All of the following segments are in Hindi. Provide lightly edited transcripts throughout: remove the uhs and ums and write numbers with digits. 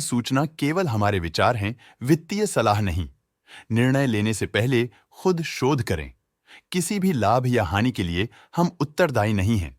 सूचना केवल हमारे विचार हैं, वित्तीय सलाह नहीं। निर्णय लेने से पहले खुद शोध करें। किसी भी लाभ या हानि के लिए हम उत्तरदायी नहीं हैं।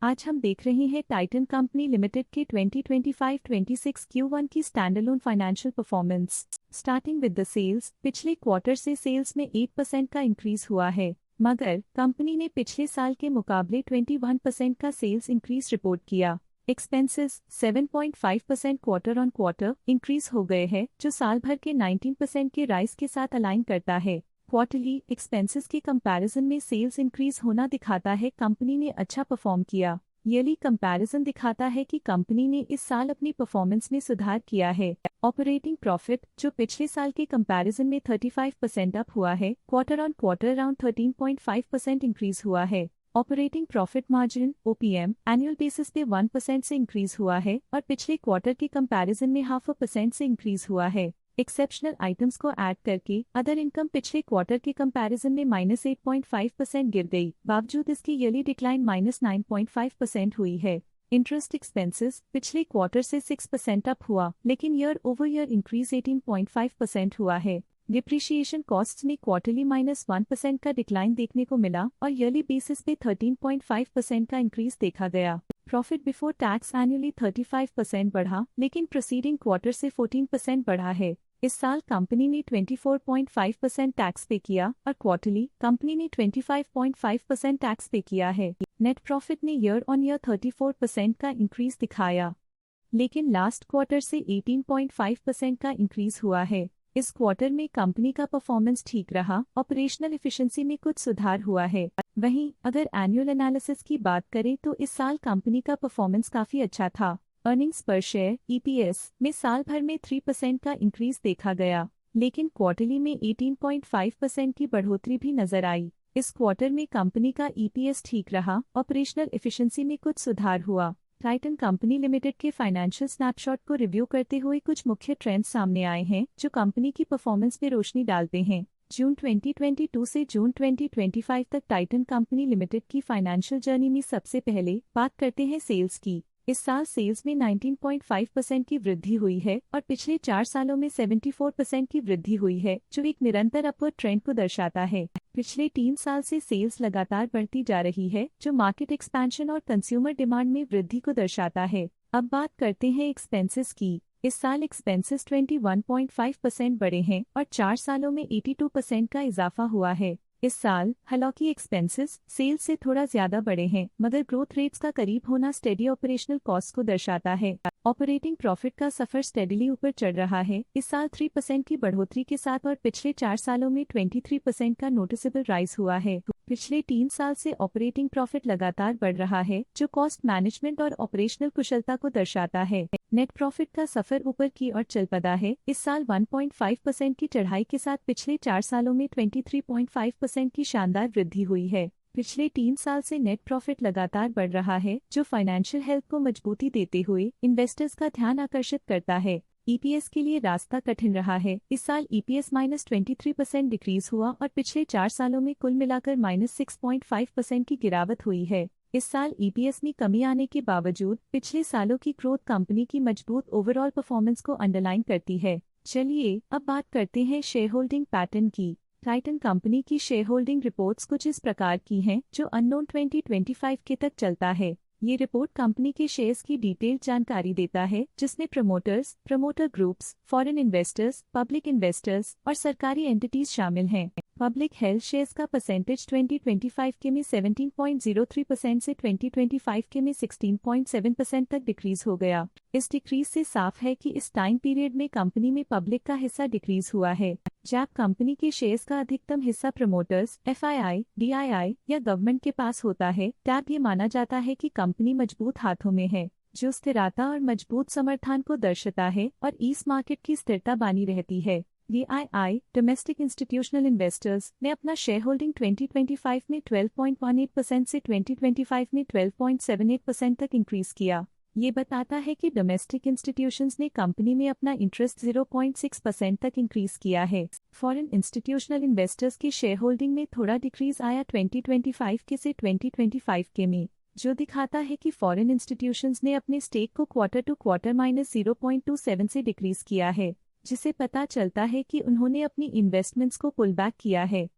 आज हम देख रहे हैं टाइटन कंपनी लिमिटेड के 2025-26 Q1 की standalone financial performance. Starting with the sales, पिछले क्वार्टर से सेल्स में 8% का इंक्रीज हुआ है, मगर कंपनी ने पिछले साल के मुकाबले 21% का सेल्स इंक्रीज रिपोर्ट किया। Expenses 7.5% quarter on quarter increase हो गए हैं, जो साल भर के 19% के राइज के साथ अलाइन करता है। क्वार्टरली एक्सपेंसेस के कंपैरिजन में सेल्स इंक्रीज होना दिखाता है कंपनी ने अच्छा परफॉर्म किया। ईयरली कंपैरिजन दिखाता है कि कंपनी ने इस साल अपनी परफॉर्मेंस में सुधार किया है। ऑपरेटिंग प्रॉफिट, जो पिछले साल के कंपैरिजन में 35% अप हुआ है, quarter on quarter around 13.5% increase हुआ है। Operating profit margin OPM annual basis पे 1% से इंक्रीज हुआ है और पिछले क्वार्टर के कंपैरिजन में 0.5% से इंक्रीज हुआ है। एक्सेप्शनल आइटम्स को ऐड करके अदर इनकम पिछले क्वार्टर के कंपैरिजन में -8.5% गिर गई, बावजूद इसकी ईयरली डिक्लाइन -9.5% हुई है। इंटरेस्ट एक्सपेंसेस पिछले क्वार्टर से 6% अप हुआ, लेकिन ईयर ओवर ईयर इंक्रीज 18.5% हुआ है। डिप्रिशिएशन कॉस्ट्स में क्वार्टरली -1% का डिक्लाइन देखने को मिला और ईयरली बेसिस पे 13.5% का इंक्रीज देखा गया। प्रॉफिट बिफोर टैक्स एनुअली 35% बढ़ा, लेकिन प्रोसीडिंग क्वार्टर से 14% बढ़ा है। इस साल कंपनी ने 24.5% टैक्स पे किया और क्वार्टरली कंपनी ने 25.5% टैक्स पे किया है। नेट प्रॉफिट ने ईयर ऑन ईयर 34% का इंक्रीज दिखाया, लेकिन लास्ट क्वार्टर से 18.5% का इंक्रीज हुआ है। इस क्वार्टर में कंपनी का परफॉर्मेंस ठीक रहा, ऑपरेशनल एफिशिएंसी में कुछ सुधार हुआ है। वहीं अगर एनुअल एनालिसिस की बात करें तो इस साल कंपनी का परफॉर्मेंस काफी अच्छा था। अर्निंग्स पर शेयर EPS में साल भर में 3% का इंक्रीज देखा गया, लेकिन क्वार्टरली में 18.5% की बढ़ोतरी भी नजर आई। इस क्वार्टर में कंपनी का EPS ठीक रहा, ऑपरेशनल एफिशिएंसी में कुछ सुधार हुआ। टाइटन कंपनी लिमिटेड के फाइनेंशियल स्नैपशॉट को रिव्यू करते हुए कुछ मुख्य ट्रेंड्स सामने आए हैं जो कंपनी की परफॉर्मेंस में रोशनी डालते हैं। जून 2022 से जून 2025 तक टाइटन कंपनी लिमिटेड की फाइनेंशियल जर्नी में सबसे पहले बात करते हैं सेल्स की। इस साल सेल्स में 19.5% की वृद्धि हुई है और पिछले 4 सालों में 74% की वृद्धि हुई है, जो एक निरंतर अपवर्ड ट्रेंड को दर्शाता है। पिछले 3 साल से सेल्स लगातार बढ़ती जा रही है, जो मार्केट एक्सपेंशन और कंज्यूमर डिमांड में वृद्धि को दर्शाता है। अब बात करते हैं एक्सपेंसेस की। इस साल एक्सपेंसेस 21.5% बढ़े हैं और 4 सालों में 82% का इजाफा हुआ है। इस साल हालांकि एक्सपेंसेस सेल्स से थोड़ा ज्यादा बढ़े हैं, मगर ग्रोथ रेट्स का करीब होना स्टेडी ऑपरेशनल कॉस्ट को दर्शाता है। ऑपरेटिंग प्रॉफिट का सफर स्टेडीली ऊपर चढ़ रहा है, इस साल 3% की बढ़ोतरी के साथ, और पिछले 4 सालों में 23% का नोटिसेबल राइज हुआ है। पिछले 3 साल से ऑपरेटिंग प्रॉफिट लगातार बढ़ रहा है, जो कॉस्ट मैनेजमेंट और ऑपरेशनल कुशलता को दर्शाता है। नेट प्रॉफिट का सफर ऊपर की ओर चल पड़ा है, इस साल 1.5% की चढ़ाई के साथ पिछले 4 सालों में 23.5% की शानदार वृद्धि हुई है। पिछले 3 साल से नेट प्रॉफिट लगातार बढ़ रहा है, जो फाइनेंशियल हेल्थ को मजबूती देते हुए इन्वेस्टर्स का ध्यान आकर्षित करता है। EPS के लिए रास्ता कठिन रहा है, इस साल EPS -23% डिक्रीज हुआ और पिछले 4 सालों में कुल मिलाकर -6.5% की गिरावट हुई है। इस साल EPS में कमी आने के बावजूद पिछले सालों की ग्रोथ कंपनी की मजबूत ओवरऑल परफॉर्मेंस को अंडरलाइन करती है। चलिए अब बात करते हैं शेयर होल्डिंग पैटर्न की। टाइटन कंपनी की शेयर होल्डिंग रिपोर्ट्स कुछ इस प्रकार की हैं, जो अननोन 2025 के तक चलता है। ये रिपोर्ट कंपनी के शेयर्स की डिटेल्ड जानकारी देता है, जिसमें promoters, promoter groups, foreign investors, public investors और सरकारी एंटिटीज शामिल हैं। पब्लिक हेल्थ शेयर्स का परसेंटेज 2025 के में 17.03% से 2025 के में 16.7% तक डिक्रीज हो गया। इस डिक्रीज से साफ है कि इस टाइम पीरियड में कंपनी में पब्लिक का हिस्सा डिक्रीज हुआ है। जब कंपनी के शेयर्स का अधिकतम हिस्सा प्रमोटर्स, FII, DII या गवर्नमेंट के पास होता है, तब ये माना जाता है कि कंपनी मजबूत हाथों में है, जो स्थिरता और मजबूत समर्थन को दर्शाता है और इस मार्केट की स्थिरता बनी रहती है। DII डोमेस्टिक इंस्टीट्यूशनल इन्वेस्टर्स ने अपना शेयर होल्डिंग 2025 में 12.18% से 2025 में 12.78% तक इंक्रीज किया। ये बताता है कि डोमेस्टिक इंस्टीट्यूशंस ने कंपनी में अपना इंटरेस्ट 0.6% तक इंक्रीज किया है। फॉरेन इंस्टीट्यूशनल इन्वेस्टर्स की शेयर होल्डिंग में थोड़ा डिक्रीज आया 2025 के से 2025 के में। जो दिखाता है कि फॉरेन इंस्टीट्यूशंस ने अपने स्टेक को क्वार्टर टू क्वार्टर -0.27 से डिक्रीज किया है, जिसे पता चलता है कि उन्होंने अपनी इन्वेस्टमेंट्स को पुल बैक किया है।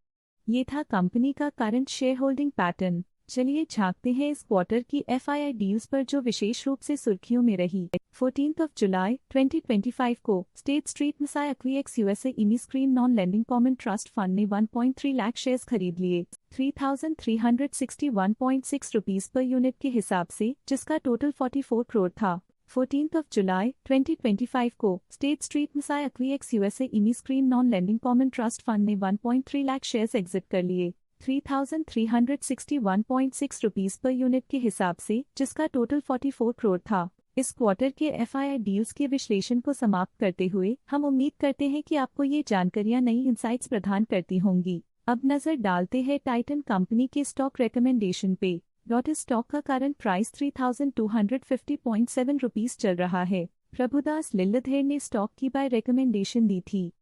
ये था कंपनी का करंट शेयर होल्डिंग पैटर्न। चलिए झांकते हैं इस क्वार्टर की FII डील्स पर जो विशेष रूप से सुर्खियों में रही। 14 जुलाई 2025 को स्टेट स्ट्रीट मसाई एक्वीएक्स USA IMI screen non lending common trust fund ने 1.3 लाख शेयर्स खरीद लिए 3,361.6 रुपीस पर यूनिट के हिसाब से, जिसका टोटल 44 करोड़ था। 14 जुलाई 2025 को स्टेट स्ट्रीट मसाई एक्वीएक्स USA IMI screen non lending common trust fund ने 1.3 लाख शेयर्स एग्जिट कर लिए 3,361.6 रुपीस पर यूनिट के हिसाब से, जिसका टोटल 44 करोड़ था। इस क्वार्टर के FII डील्स के विश्लेषण को समाप्त करते हुए हम उम्मीद करते हैं कि आपको ये जानकारियां नई इंसाइट्स प्रदान करती होंगी। अब नजर डालते हैं टाइटन कंपनी के स्टॉक रिकमेंडेशन पे। इस स्टॉक का करंट प्राइस 3,250.7 रुपीस चल रहा है। प्रभुदास लिल्लाधर ने स्टॉक की बाय रिकमेंडेशन दी थी।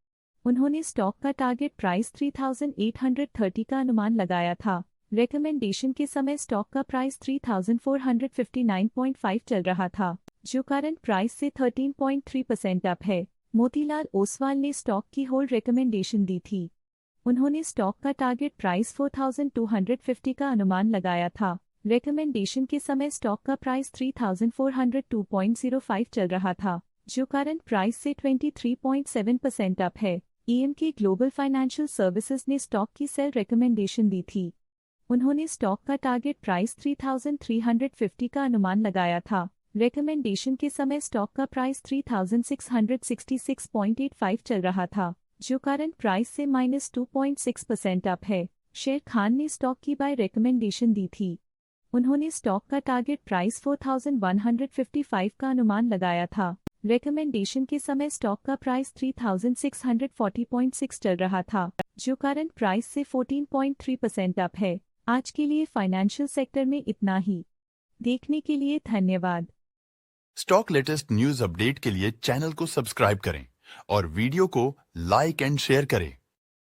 उन्होंने स्टॉक का टारगेट प्राइस 3,830 का अनुमान लगाया था। रिकमेंडेशन के समय स्टॉक का प्राइस 3,459.5 चल रहा था, जो करंट प्राइस से 13.3% अप है। मोतीलाल ओसवाल ने स्टॉक की होल्ड रिकमेंडेशन दी थी। उन्होंने स्टॉक का टारगेट प्राइस 4,250 का अनुमान लगाया था। रिकमेंडेशन के समय स्टॉक का प्राइस 3,402.05 चल रहा था, जो करंट प्राइस से 23.7% अप है। EMK ग्लोबल फाइनेंशियल सर्विसेज ने स्टॉक की सेल रिकमेंडेशन दी थी। उन्होंने स्टॉक का टारगेट प्राइस 3,350 का अनुमान लगाया था। रिकमेंडेशन के समय स्टॉक का प्राइस 3,666.85 चल रहा था, जो करंट प्राइस से -2.6% अप है। शेर खान ने स्टॉक की बाय रिकमेंडेशन दी थी। उन्होंने स्टॉक का टारगेट प्राइस 4,155 का अनुमान लगाया था। रिकमेंडेशन के समय स्टॉक का प्राइस 3,640.6 चल रहा था, जो करंट प्राइस से 14.3% अप है। आज के लिए फाइनेंशियल सेक्टर में इतना ही। देखने के लिए धन्यवाद। स्टॉक लेटेस्ट न्यूज अपडेट के लिए चैनल को सब्सक्राइब करें और वीडियो को लाइक एंड शेयर करें।